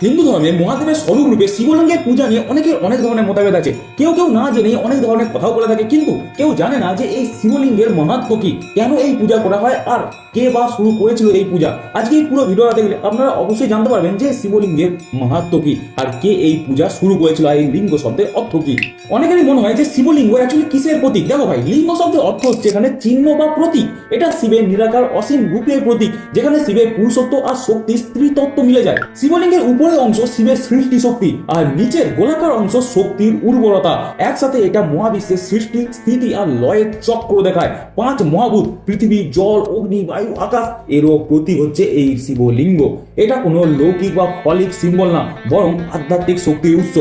হিন্দু ধর্মে মহাদেবের স্বরূপ রূপে শিবলিঙ্গের পূজা নিয়ে অনেকের অনেক ধরনের মতভেদ আছে। কেউ কেউ না জেনে অনেক ধরনের কথাও বলে থাকে, কিন্তু কেউ জানে না যে এই শিবলিঙ্গের মাহাত্ম্য কি, কেন এই পূজা করা হয়, আর কে বা শুরু করেছিল এই পূজা। আজকে এই পুরো ভিডিওটা দেখলে আপনারা অবশ্যই জানতে পারবেন যে শিবলিঙ্গের মাহাত্ম্য কি আর কে এই পূজা শুরু করেছিল, আর এই লিঙ্গ শব্দের অর্থ কি। অনেকেরই মনে হয় যে শিবলিঙ্গ অ্যাকচুয়ালি কিসের প্রতীক। দেখো ভাই, লিঙ্গ শব্দের অর্থ হচ্ছে এখানে চিহ্ন বা প্রতীক। এটা শিবের নিরাকার অসীম রূপের প্রতীক, যেখানে শিবের পুরুষত্ব আর শক্তি স্ত্রী তত্ত্ব মিলে যায়। শিবলিঙ্গের উপরের অংশ শিবের সৃষ্টি শক্তি, আর নিচের গোলাকার অংশ শক্তির উর্বরতা। একসাথে এটা মহাবিশ্বের সৃষ্টি, স্থিতি আর লয়ের চক্র দেখায়। পাঁচ মহাভূত পৃথিবী, জল, অগ্নি, বায়ু, আকাশ এরও প্রতীক হচ্ছে এই শিবলিঙ্গ। এটা কোনো লৌকিক বা ফলিক সিম্বল না, বরং আধ্যাত্মিক শক্তির উৎস।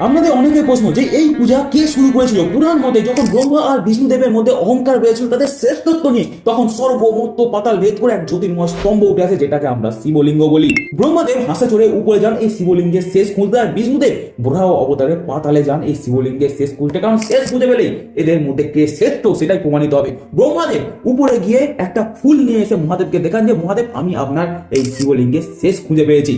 আপনাদের অনেকের প্রশ্ন যে এই পূজা কে শুরু করেছিল। পুরাণ মতে যখন ব্রহ্মা আর বিষ্ণুদেবের মধ্যে অহংকার বেড়েছিল তাদের শ্রেষ্ঠত্ব নিয়ে, তখন সর্বমত্ত পাতাল ভেদ করে এক জ্যোতির্ময় স্তম্ভ উঠে আসে, যেটাকে আমরা শিবলিঙ্গ বলি। ব্রহ্মাদেব হাসে চড়ে উপরে যান এই শিবলিঙ্গের শেষ খুঁজতে, আর বিষ্ণুদেব বরাহ অবতারে পাতালে যান এই শিবলিঙ্গের শেষ খুঁজতে, কারণ শেষ খুঁজে পেলেই এদের মধ্যে কে শ্রেষ্ঠ সেটাই প্রমাণিত হবে। ব্রহ্মাদেব উপরে গিয়ে একটা ফুল নিয়ে এসে মহাদেবকে দেখান যে মহাদেব, আমি আপনার এই শিবলিঙ্গের শেষ খুঁজে পেয়েছি।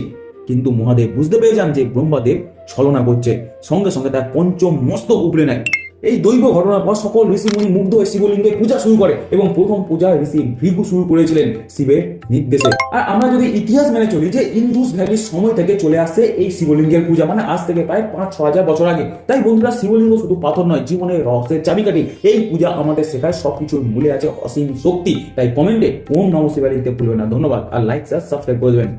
কিন্তু মহাদেব বুঝতে পেরে যান যে ব্রহ্মাদেব ছলনা করছে, সঙ্গে সঙ্গে তার পঞ্চম মস্তক উপড়ে নেয়। এই দৈব ঘটনার পর সকল ঋষিমুনি মুগ্ধ হয়ে শিবলিঙ্গের পূজা শুরু করে, এবং প্রথম পূজা ঋষি ভৃগু শুরু করেছিলেন শিবের নির্দেশে। আর আমরা যদি ইতিহাস মেনে চলি যে ইন্দুস ভ্যালির সময় থেকে চলে আসছে এই শিবলিঙ্গের পূজা, মানে আজ থেকে প্রায় 5-6 হাজার বছর আগে। তাই বন্ধুরা, শিবলিঙ্গ শুধু পাথর নয়, জীবনের রহস্যের চাবিকাঠি। এই পূজা আমাদের শেখায় সবকিছুর মূলে আছে অসীম শক্তি। তাই কমেন্টে ওম নমঃ শিবায় লিখতে ভুলবেন না। ধন্যবাদ, আর লাইক, শেয়ার, সাবস্ক্রাইব করে দেবেন।